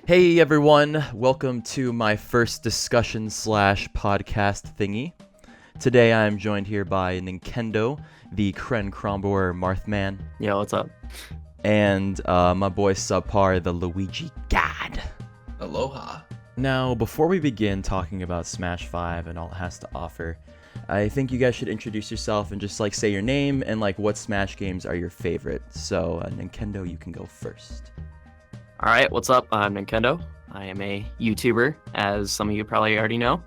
Hey everyone, welcome to my first discussion slash podcast thingy. Today I am joined here by Ninkendo, the Kren Kromboer Marthman. Yo, what's up? And my boy Subpar, the Luigi God. Aloha. Now, before we begin talking about Smash 5 and all it has to offer, I think you guys should introduce yourself and just say your name and what Smash games are your favorite. So, Ninkendo, you can go first. All right, what's up? I'm Ninkendo. I am a YouTuber, as some of you probably already know.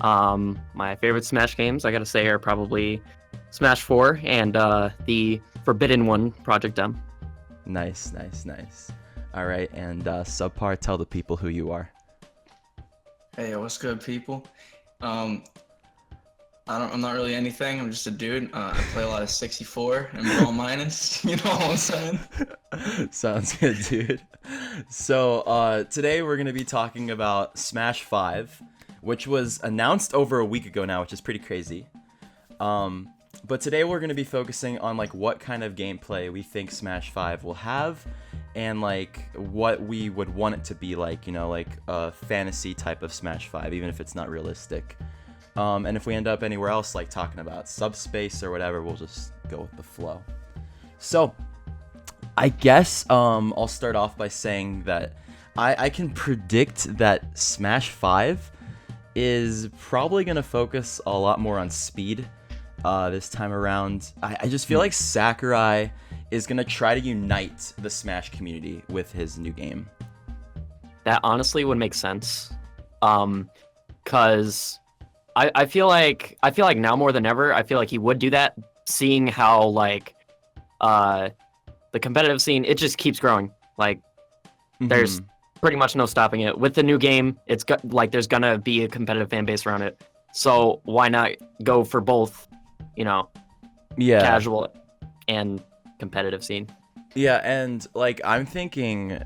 My favorite Smash games, I gotta say, are probably Smash 4 and the Forbidden One, Project M. Nice. All right, and Subpar, tell the people who you are. Hey, what's good, people? I'm not really anything. I'm just a dude. I play a lot of 64 and Brawl Minus. You know what I'm saying? Sounds good, dude. So today we're gonna be talking about Smash 5, which was announced over a week ago now, which is pretty crazy. But today we're gonna be focusing on what kind of gameplay we think Smash 5 will have, and what we would want it to be like. A fantasy type of Smash 5, even if it's not realistic. And if we end up anywhere else, talking about Subspace or whatever, we'll just go with the flow. So, I guess I'll start off by saying that I can predict that Smash 5 is probably going to focus a lot more on speed this time around. I just feel like Sakurai is going to try to unite the Smash community with his new game. That honestly would make sense. Because I feel like now more than ever, I feel like he would do that, seeing how the competitive scene, it just keeps growing. There's pretty much no stopping it. With the new game, it's there's gonna be a competitive fan base around it. So why not go for both, casual and competitive scene? Yeah, and I'm thinking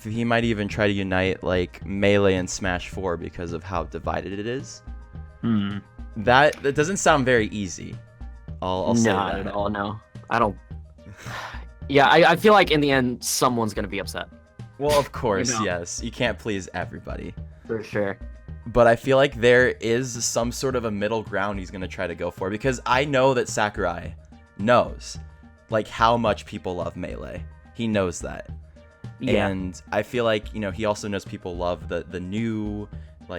he might even try to unite Melee and Smash 4 because of how divided it is. That doesn't sound very easy. I'll say that. Not at all. No, I don't. Yeah, I feel like in the end, someone's gonna be upset. Well, of course, yes. You can't please everybody. For sure. But I feel like there is some sort of a middle ground he's gonna try to go for, because I know that Sakurai knows how much people love Melee. He knows that. Yeah. And I feel like he also knows people love the new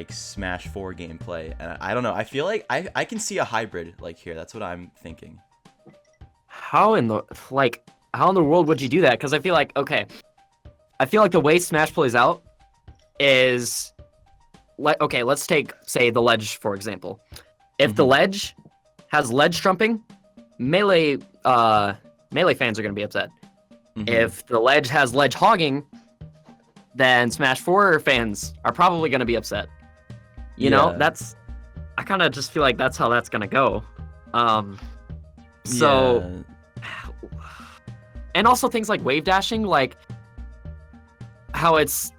Smash 4 gameplay, and I don't know. I feel like I can see a hybrid here. That's what I'm thinking. How in the world would you do that? Because I feel like the way Smash plays out is let's take, say, the ledge, for example. If the ledge has ledge trumping, Melee fans are gonna be upset. If the ledge has ledge hogging, then Smash 4 fans are probably gonna be upset. I kind of just feel like that's how that's gonna go. And also things like wave dashing, how it's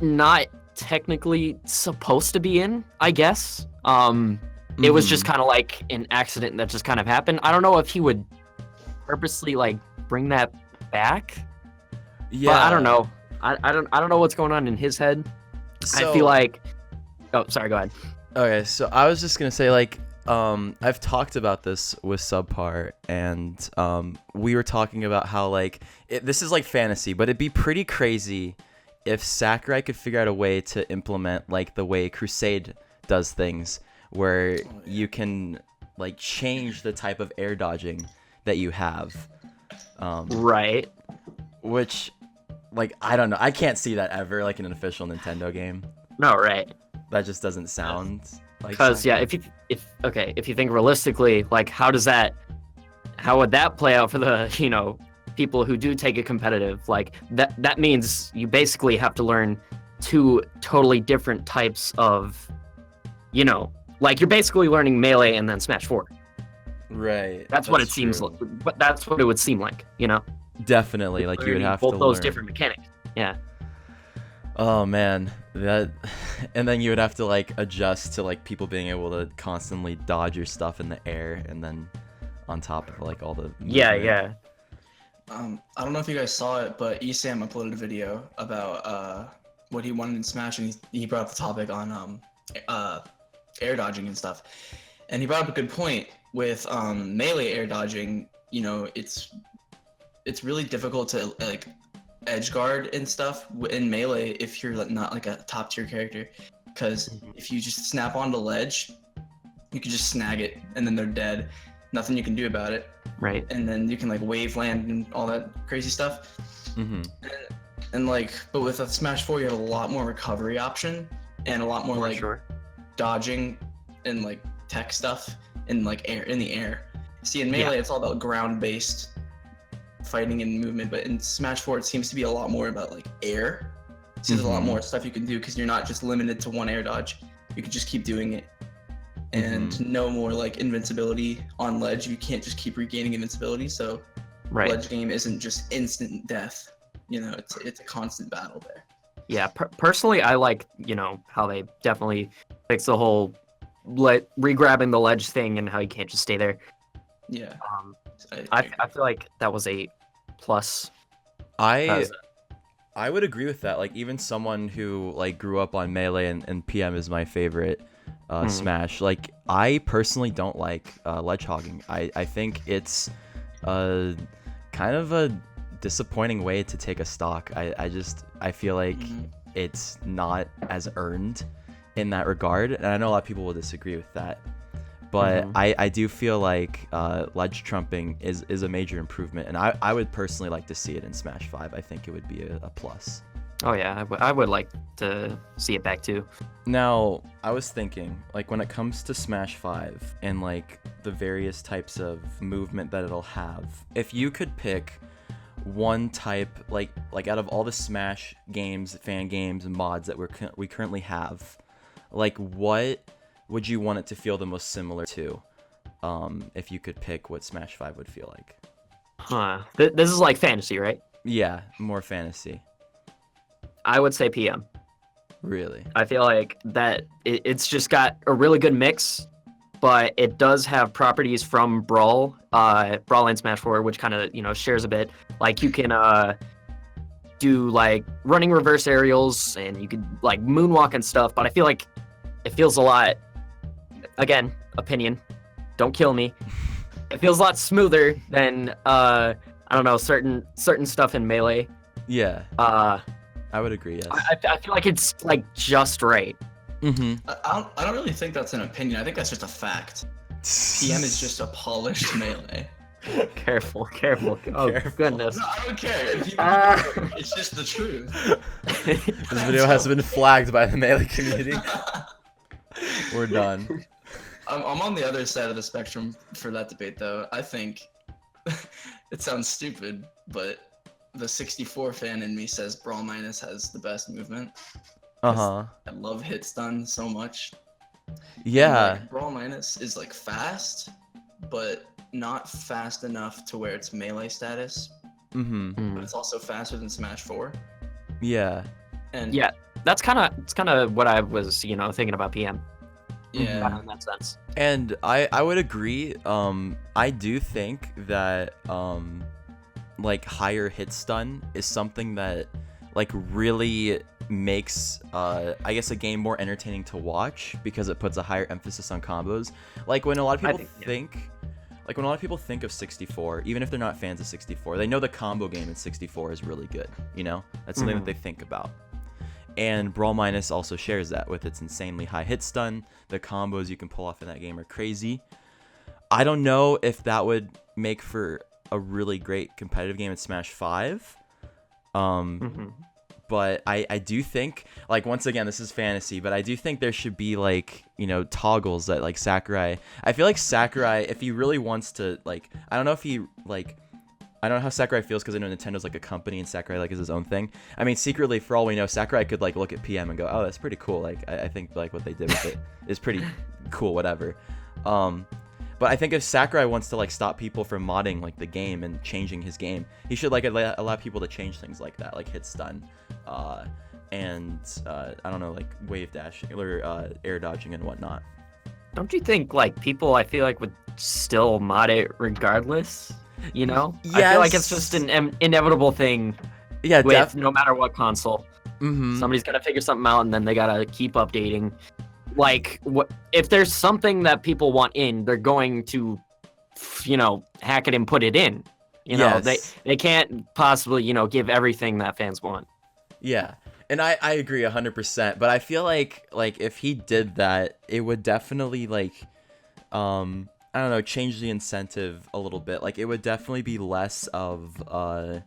not technically supposed to be in, I guess. It was just kind of an accident that just kind of happened. I don't know if he would purposely bring that back. Yeah, but I don't know. I don't know what's going on in his head. So, I feel like. Oh, sorry. Go ahead. Okay, so I was just gonna say I've talked about this with Subpar, and we were talking about how this is fantasy, but it'd be pretty crazy if Sakurai could figure out a way to implement the way Crusade does things, where you can change the type of air dodging that you have. Right. Which, I don't know. I can't see that ever in an official Nintendo game. No, right. That just doesn't sound because if you think realistically, how would that play out for the people who do take it competitive? That means you basically have to learn two totally different types of you're basically learning Melee and then Smash 4. Right. That's what it seems like. But that's what it would seem like, Definitely, you would have both to those learn different mechanics. Yeah. Oh man, and then you would have to adjust to people being able to constantly dodge your stuff in the air, and then on top of all the movement. Yeah. I don't know if you guys saw it, but Esam uploaded a video about what he wanted in Smash, and he brought up the topic on air dodging and stuff. And he brought up a good point with melee air dodging. You know, it's really difficult to like edge guard and stuff in melee if you're not like a top tier character, because if you just snap onto ledge, you can just snag it and then they're dead. Nothing you can do about it. Right. And then you can like wave land and all that crazy stuff. Mm-hmm. And like, but with a Smash 4, you have a lot more recovery option and a lot more like dodging and like tech stuff in like in the air. See, in melee, it's all about ground-based fighting and movement, but in Smash 4, it seems to be a lot more about like air. So there's a lot more stuff you can do because you're not just limited to one air dodge. You can just keep doing it. And no more like invincibility on ledge. You can't just keep regaining invincibility. So ledge game isn't just instant death. You know, it's a constant battle there. Yeah, personally, I like, you know, how they definitely fix the whole re-grabbing the ledge thing and how you can't just stay there. Yeah. I feel like that was a plus. I would agree with that. Like, even someone who like grew up on Melee and PM is my favorite Smash. Like, I personally don't like ledge hogging. I think it's kind of a disappointing way to take a stock. I feel like it's not as earned in that regard, and I know a lot of people will disagree with that. But I do feel like ledge trumping is a major improvement, and I would personally like to see it in Smash 5. I think it would be a plus. Oh yeah, I would like to see it back too. Now, I was thinking, like, when it comes to Smash 5 and like the various types of movement that it'll have, if you could pick one type, like out of all the Smash games, fan games, and mods that we currently have, like, what would you want it to feel the most similar to, if you could pick what Smash 5 would feel like? This is like fantasy, right? Yeah, more fantasy. I would say PM. Really? I feel like that it's just got a really good mix, but it does have properties from Brawl and Smash 4, which kind of, you know, shares a bit. Like, you can do like running reverse aerials, and you could like moonwalk and stuff, but I feel like it feels a lot, again, opinion, don't kill me. It feels a lot smoother than I don't know, certain stuff in Melee. Yeah. I would agree, yes. I feel like it's like just right. I don't really think that's an opinion. I think that's just a fact. PM is just a polished Melee. Careful. Oh, goodness. No, I don't care. It's just the truth. This video has been flagged by the Melee community. We're done. I'm on the other side of the spectrum for that debate, though. I think it sounds stupid, but the 64 fan in me says Brawl Minus has the best movement. I love hit stun so much. Yeah. Like, Brawl Minus is like fast, but not fast enough to where it's melee status. But it's also faster than Smash 4. Yeah. And yeah, it's kind of what I was, you know, thinking about PM. Yeah. In that sense. And I would agree. I do think that like higher hit stun is something that like really makes I guess a game more entertaining to watch, because it puts a higher emphasis on combos. Like, when a lot of people when a lot of people think of 64, even if they're not fans of 64, they know the combo game in 64 is really good, you know? That's something that they think about. And Brawl Minus also shares that with its insanely high hit stun. The combos you can pull off in that game are crazy. I don't know if that would make for a really great competitive game in Smash 5. But I do think, like, once again, this is fantasy, but I do think there should be, like, you know, toggles that, like, Sakurai... I feel like Sakurai, if he really wants to, like... I don't know if he, like... I don't know how Sakurai feels, because I know Nintendo's, like, a company and Sakurai, like, is his own thing. I mean, secretly, for all we know, Sakurai could, like, look at PM and go, oh, that's pretty cool. Like, I think, like, what they did with it is pretty cool, whatever. But I think if Sakurai wants to, like, stop people from modding, like, the game and changing his game, he should, like, allow people to change things like that, like hit stun, and I don't know, like wave dashing or air dodging and whatnot. Don't you think, like, people, I feel like, would still mod it regardless? You know? Yes. I feel like it's just an inevitable thing. Yeah, with no matter what console. Somebody's gotta figure something out, and then they gotta keep updating. Like, if there's something that people want in, they're going to, hack it and put it in. They can't possibly, give everything that fans want. Yeah, and I agree 100%. But I feel like if he did that, it would definitely I don't know, change the incentive a little bit. Like, it would definitely be less of I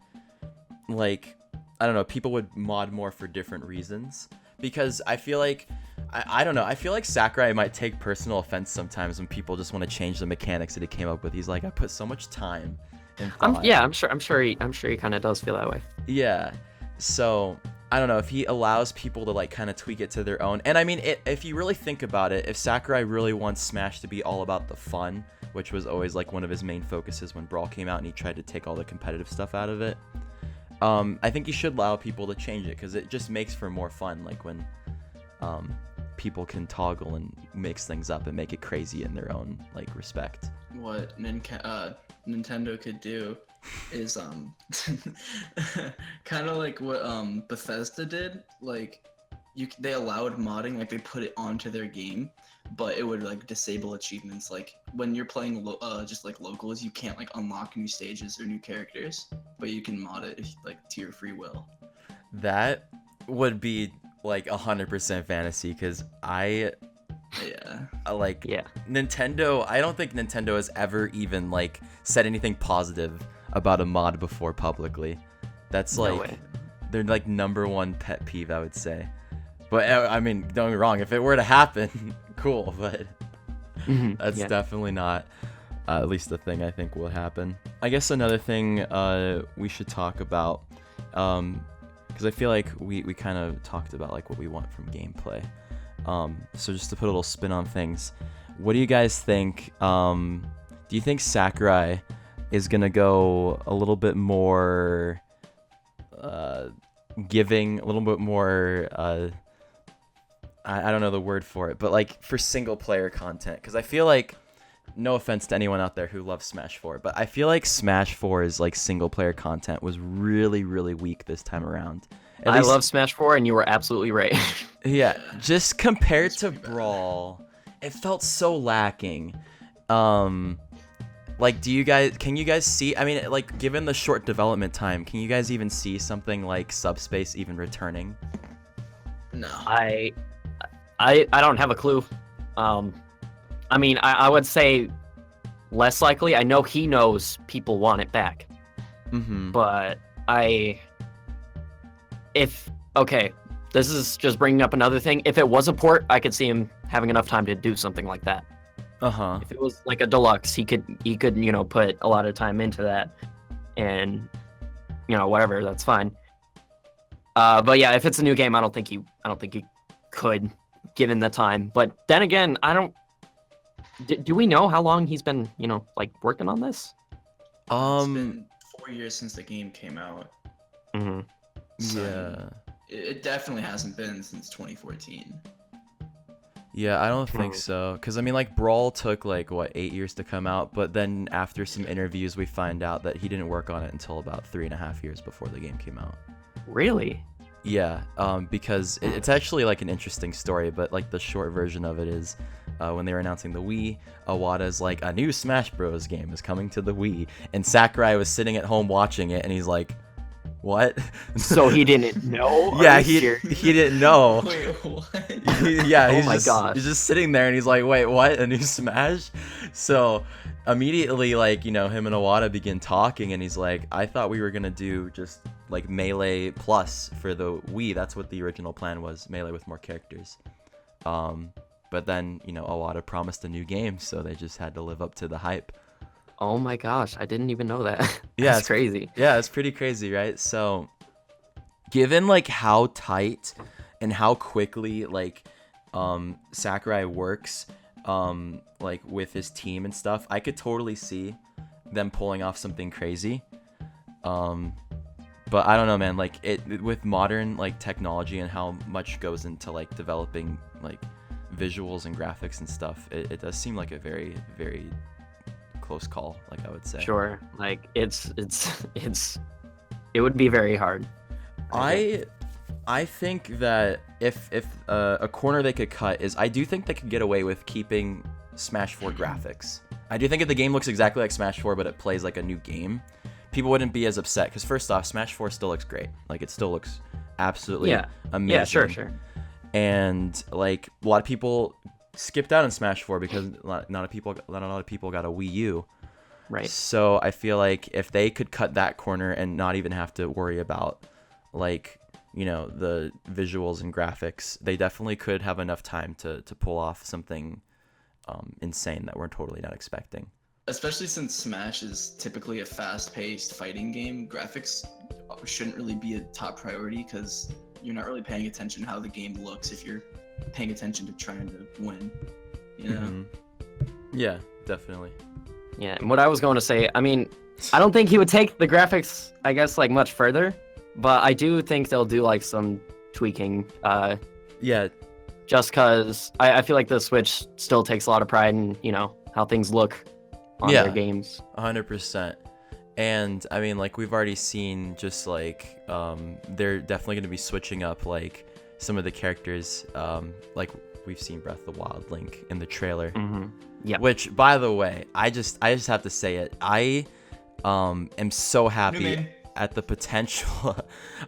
don't know, people would mod more for different reasons. Because I feel like I don't know. I feel like Sakurai might take personal offense sometimes when people just want to change the mechanics that he came up with. He's like, I put so much time and thought. I'm sure he kind of does feel that way. Yeah. So I don't know if he allows people to kind of tweak it to their own. And I mean, if you really think about it, if Sakurai really wants Smash to be all about the fun, which was always one of his main focuses when Brawl came out, and he tried to take all the competitive stuff out of it, I think you should allow people to change it, because it just makes for more fun. Like when people can toggle and mix things up and make it crazy in their own respect. What Nintendo could do is kind of like what Bethesda did. They allowed modding, they put it onto their game, but it would disable achievements. When you're playing just locals, you can't unlock new stages or new characters, but you can mod it to your free will. That would be 100% fantasy, because Nintendo, I don't think Nintendo has ever even said anything positive about a mod before publicly. That's their number one pet peeve, I would say. But I mean, don't get me wrong, if it were to happen, cool, but that's definitely not at least the thing I think will happen. I guess another thing we should talk about, because I feel like we kind of talked about what we want from gameplay. So just to put a little spin on things, what do you guys think? Do you think Sakurai is gonna go a little bit more giving, a little bit more I don't know the word for it, but for single player content? Because I feel like, no offense to anyone out there who loves Smash 4, but I feel like Smash 4's single player content was really, really weak this time around. I love Smash 4, and you were absolutely right. Yeah, just compared to Brawl, it felt so lacking. Can you guys see, I mean, given the short development time, can you guys even see something like Subspace even returning? No. I don't have a clue. I mean, I would say less likely. I know he knows people want it back. But this is just bringing up another thing. If it was a port, I could see him having enough time to do something like that. If it was a deluxe, he could put a lot of time into that, and whatever, that's fine. But yeah, if it's a new game, I don't think he could, given the time. But then again, do we know how long he's been working on this? It's been 4 years since the game came out. So Yeah. It definitely hasn't been since 2014. Yeah, I don't think so. Because, I mean, Brawl took, 8 years to come out, but then after some interviews, we find out that he didn't work on it until about 3.5 years before the game came out. Really? Yeah, because it's actually, an interesting story, but, the short version of it is, when they were announcing the Wii, Iwata's a new Smash Bros. Game is coming to the Wii, and Sakurai was sitting at home watching it, and he's like, what? So he didn't know? Yeah, he didn't know. Wait, what? He's just sitting there, and he's like, wait, what? A new Smash? So immediately, him and Iwata begin talking, and he's like, I thought we were gonna do just Melee Plus for the Wii. That's what the original plan was, Melee with more characters. But then, Iwata promised a new game, so they just had to live up to the hype. Oh my gosh, I didn't even know that. Yeah, it's crazy. Yeah, it's pretty crazy, right? So, given how tight and how quickly Sakurai works with his team and stuff, I could totally see them pulling off something crazy. But I don't know, man. With modern technology and how much goes into developing visuals and graphics and stuff, it does seem like a very, very close call, I would say. Sure, it would be very hard. I I think that if a corner they could cut is, I do think they could get away with keeping Smash 4 graphics. I do think if the game looks exactly like Smash 4, but it plays like a new game, people wouldn't be as upset. Because first off, Smash 4 still looks great. Like, it still looks absolutely amazing. Yeah, sure. And like a lot of people skipped out on Smash 4 because not a lot of people got a Wii U. Right. So I feel like if they could cut that corner and not even have to worry about, like, you know, the visuals and graphics, they definitely could have enough time to pull off something insane that we're totally not expecting. Especially since Smash is typically a fast-paced fighting game, graphics shouldn't really be a top priority because you're not really paying attention to how the game looks if you're paying attention to trying to win. You know? Mm-hmm. Yeah, definitely. Yeah, and what I was going to say, I mean, I don't think he would take the graphics, I guess, like much further, but I do think they'll do like some tweaking. Yeah. Just because I feel like the Switch still takes a lot of pride in, you know, how things look on their games. 100%. And I mean, like, we've already seen just like they're definitely going to be switching up like some of the characters, like we've seen Breath of the Wild Link in the trailer. Mm-hmm. Yeah. Which, by the way, I just have to say it. I am so happy at the potential.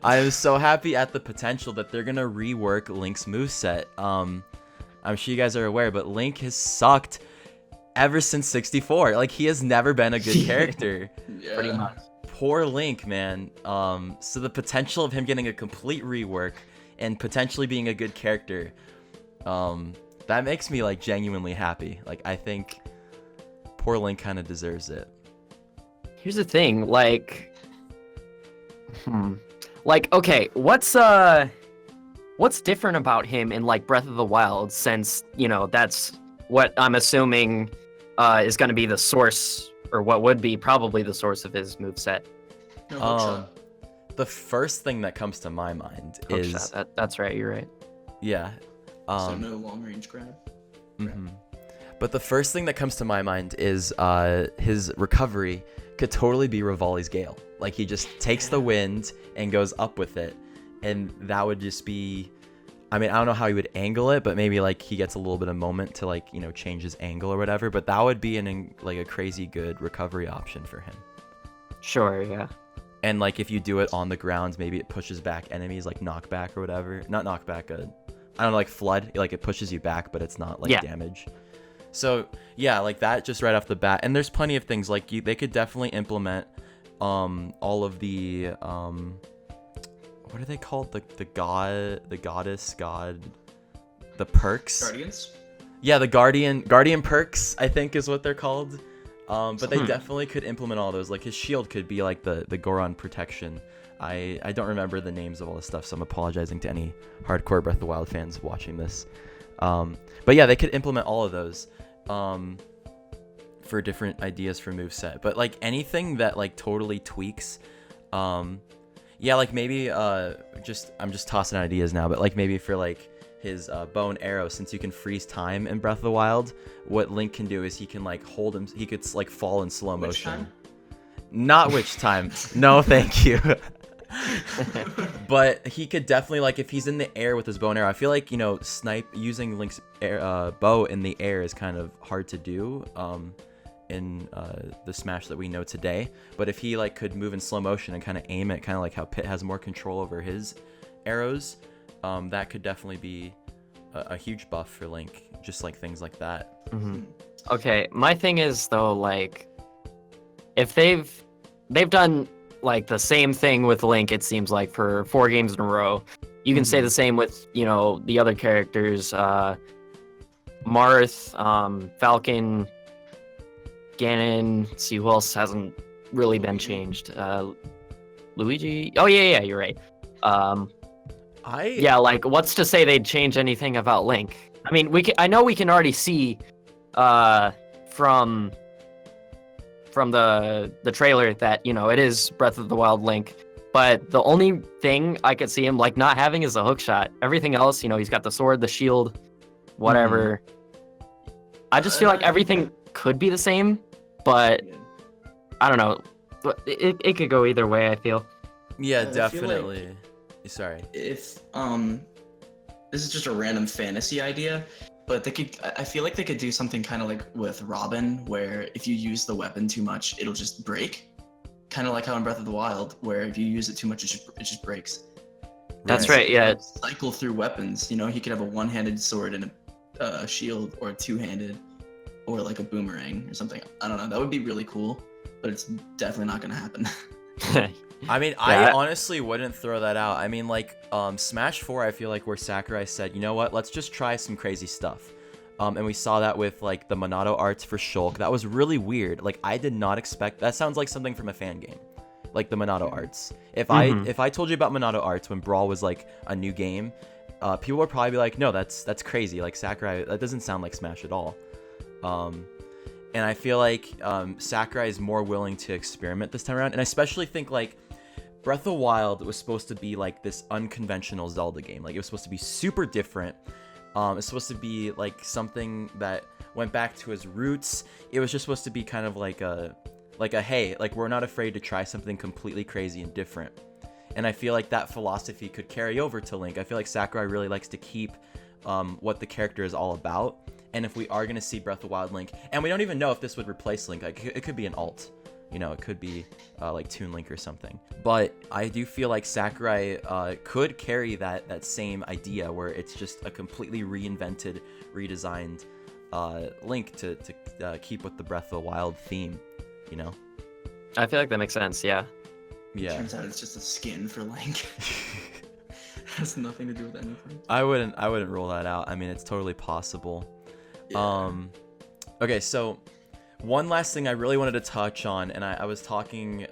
I am so happy at the potential that they're gonna rework Link's moveset. I'm sure you guys are aware, but Link has sucked ever since 64. Like, he has never been a good character. Pretty much. Poor Link, man. So the potential of him getting a complete rework and potentially being a good character, that makes me like genuinely happy. Like, I think poor Link kind of deserves it. Here's the thing, like, okay, what's different about him in like Breath of the Wild, since, you know, that's what I'm assuming is going to be the source, or what would be probably the source of his moveset? The first thing that comes to my mind is that's right, you're right. Yeah. So no long range grab. Mm-hmm. But the first thing that comes to my mind is his recovery could totally be Rivali's Gale. Like, he just takes the wind and goes up with it, and that would just be, I mean, I don't know how he would angle it, but maybe like he gets a little bit of moment to, like, you know, change his angle or whatever, but that would be like a crazy good recovery option for him. Sure, yeah. And like, if you do it on the ground, maybe it pushes back enemies, like knockback or whatever. Not knockback, I don't know, like flood, like it pushes you back, but it's not like damage. So yeah, like that just right off the bat. And there's plenty of things like they could definitely implement all of the what are they called, the perks, Guardians. Yeah, the guardian perks, I think is what they're called. But they definitely could implement all those. Like, his shield could be like the Goron protection. I don't remember the names of all this stuff, so I'm apologizing to any hardcore Breath of the Wild fans watching this. But yeah, they could implement all of those for different ideas for moveset. But like anything that like totally tweaks, yeah, like maybe I'm just tossing out ideas now, but like maybe for like his bow and arrow, since you can freeze time in Breath of the Wild, what Link can do is he can like hold him, he could like fall in slow motion. Not which time. No, thank you. But he could definitely, like, if he's in the air with his bow and arrow, I feel like, you know, using Link's bow in the air is kind of hard to do in the Smash that we know today. But if he like could move in slow motion and kind of aim it, kind of like how Pit has more control over his arrows, that could definitely be a huge buff for Link, just like things like that. Mm-hmm. Okay, my thing is though, like, if they've done like the same thing with Link, it seems like, for 4 games in a row. You can say the same with, you know, the other characters, Marth, Falcon, Ganon. Let's see, who else hasn't really been changed? Luigi. Oh yeah, you're right. Yeah, like, what's to say they'd change anything about Link? I mean, I know we can already see from the trailer that, you know, it is Breath of the Wild Link, but the only thing I could see him like not having is a hook shot. Everything else, you know, he's got the sword, the shield, whatever. I just feel like everything could be the same, but I don't know. It could go either way, I feel. Yeah, definitely. Sorry. If this is just a random fantasy idea, but I feel like they could do something kind of like with Robin, where if you use the weapon too much, it'll just break. Kind of like how in Breath of the Wild, where if you use it too much, it just breaks. That's right. Yeah. Cycle through weapons. You know, he could have a one-handed sword and a shield, or a two-handed, or like a boomerang or something. I don't know. That would be really cool, but it's definitely not gonna happen. I mean, I honestly wouldn't throw that out. I mean, like, Smash 4, I feel like where Sakurai said, you know what, let's just try some crazy stuff. And we saw that with, like, the Monado arts for Shulk. That was really weird. Like, I did not expect... That sounds like something from a fan game. Like, the Monado arts. If I told you about Monado arts when Brawl was, like, a new game, people would probably be like, no, that's crazy. Like, Sakurai, that doesn't sound like Smash at all. And I feel like Sakurai is more willing to experiment this time around. And I especially think, like, Breath of the Wild was supposed to be, like, this unconventional Zelda game. Like, it was supposed to be super different. It's supposed to be, like, something that went back to his roots. It was just supposed to be kind of like a hey, like, we're not afraid to try something completely crazy and different. And I feel like that philosophy could carry over to Link. I feel like Sakurai really likes to keep what the character is all about. And if we are going to see Breath of the Wild Link, and we don't even know if this would replace Link, like, it could be an alt. You know, it could be like Toon Link or something. But I do feel like Sakurai could carry that same idea where it's just a completely reinvented, redesigned Link to keep with the Breath of the Wild theme, you know? I feel like that makes sense, yeah. Yeah. Turns out it's just a skin for Link. Has nothing to do with anything. I wouldn't rule that out. I mean, it's totally possible. Yeah. Okay, so one last thing I really wanted to touch on, and I was talking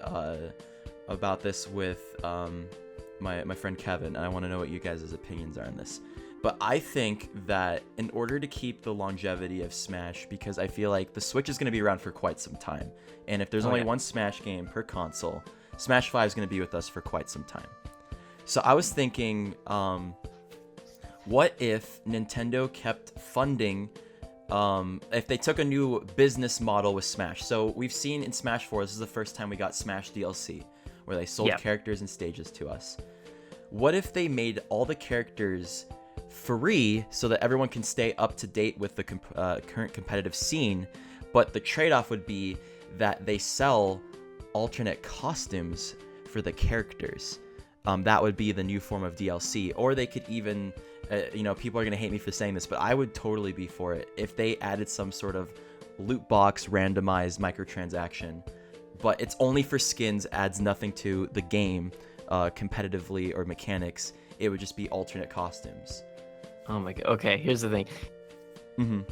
about this with my friend Kevin, and I want to know what you guys' opinions are on this. But I think that in order to keep the longevity of Smash, because I feel like the Switch is going to be around for quite some time, and if there's only one Smash game per console, Smash 5 is going to be with us for quite some time. So I was thinking, what if Nintendo kept funding... if they took a new business model with Smash. So we've seen in Smash 4, this is the first time we got Smash DLC, where they sold characters and stages to us. What if they made all the characters free so that everyone can stay up to date with the current competitive scene, but the trade-off would be that they sell alternate costumes for the characters. That would be the new form of DLC, or they could even... you know, people are going to hate me for saying this, but I would totally be for it if they added some sort of loot box randomized microtransaction, but it's only for skins, adds nothing to the game competitively or mechanics. It would just be alternate costumes. Oh my god. Okay, here's the thing.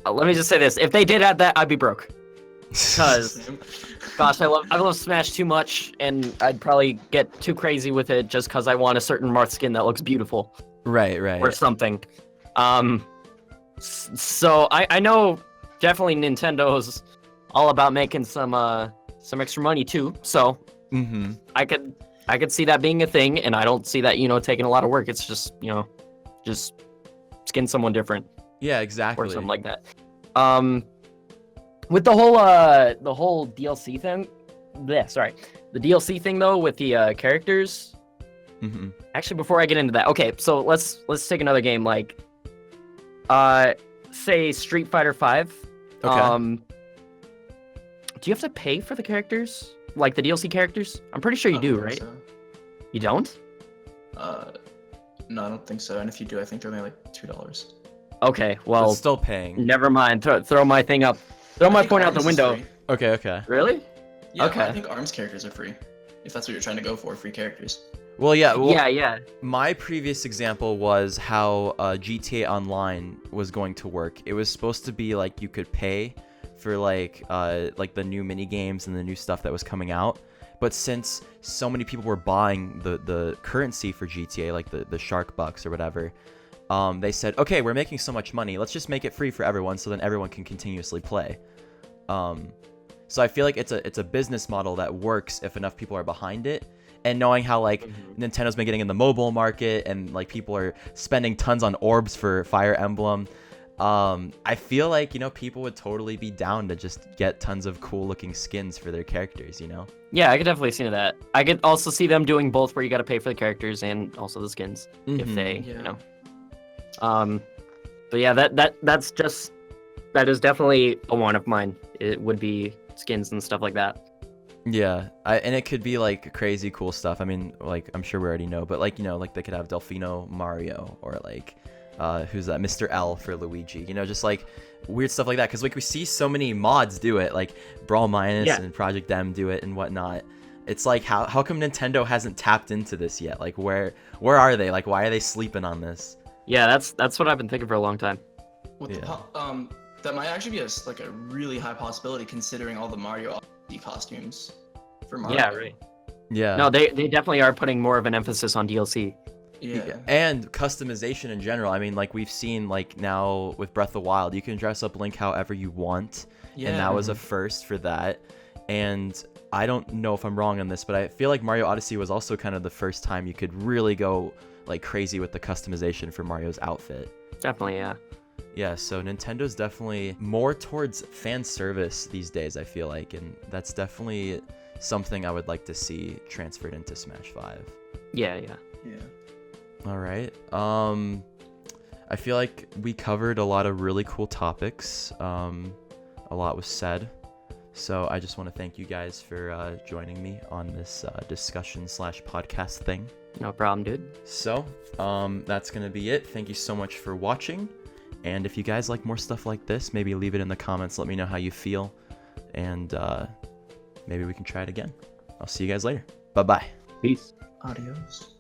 Let me just say this. If they did add that, I'd be broke. Because, gosh, I love Smash too much, and I'd probably get too crazy with it just because I want a certain Marth skin that looks beautiful. Right. Or something. So I know definitely Nintendo's all about making some extra money too. So I could see that being a thing, and I don't see that, you know, taking a lot of work. It's just, you know, just skin someone different. Yeah, exactly. Or something like that. With the whole DLC thing. The DLC thing though with the characters. Actually, before I get into that, okay, so let's take another game, like, say Street Fighter 5. Okay. Do you have to pay for the characters, like the DLC characters? I'm pretty sure you do, right? So. You don't? No, I don't think so. And if you do, I think they're only like $2. Okay, well, so still paying. Never mind. Throw my thing up. Throw my point out the window. Okay. Really? Yeah. Okay. I think ARMS characters are free. If that's what you're trying to go for, free characters. Well, yeah. Yeah. My previous example was how GTA Online was going to work. It was supposed to be like you could pay for like the new mini games and the new stuff that was coming out. But since so many people were buying the currency for GTA, like the Shark Bucks or whatever, they said, okay, we're making so much money, let's just make it free for everyone, so then everyone can continuously play. So I feel like it's a business model that works if enough people are behind it. And knowing how, like, Nintendo's been getting in the mobile market and, like, people are spending tons on orbs for Fire Emblem, I feel like, people would totally be down to just get tons of cool looking skins for their characters, Yeah, I could definitely see that. I could also see them doing both, where you got to pay for the characters and also the skins if they, But yeah, that is definitely a one of mine. It would be skins and stuff like that. Yeah, and it could be like crazy cool stuff. I mean, like I'm sure we already know, but like like they could have Delfino Mario, or like who's that, Mr. L for Luigi. Just like weird stuff like that. Because like we see so many mods do it, like Brawl Minus and Project M do it and whatnot. It's like how come Nintendo hasn't tapped into this yet? Like where are they? Like why are they sleeping on this? Yeah, that's what I've been thinking for a long time. That might actually be a really high possibility, considering all the Mario costumes for Mario. Yeah, right. Yeah. No, they definitely are putting more of an emphasis on DLC. Yeah. And customization in general. I mean, like we've seen like now with Breath of the Wild, you can dress up Link however you want. Yeah. And that was a first for that. And I don't know if I'm wrong on this, but I feel like Mario Odyssey was also kind of the first time you could really go like crazy with the customization for Mario's outfit. Definitely, yeah. Yeah, so Nintendo's definitely more towards fan service these days, I feel like, and that's definitely something I would like to see transferred into Smash 5. Yeah. All right. I feel like we covered a lot of really cool topics. A lot was said. So I just want to thank you guys for joining me on this discussion/podcast thing. No problem, dude. So that's going to be it. Thank you so much for watching. And if you guys like more stuff like this, maybe leave it in the comments. Let me know how you feel. And maybe we can try it again. I'll see you guys later. Bye-bye. Peace. Adios.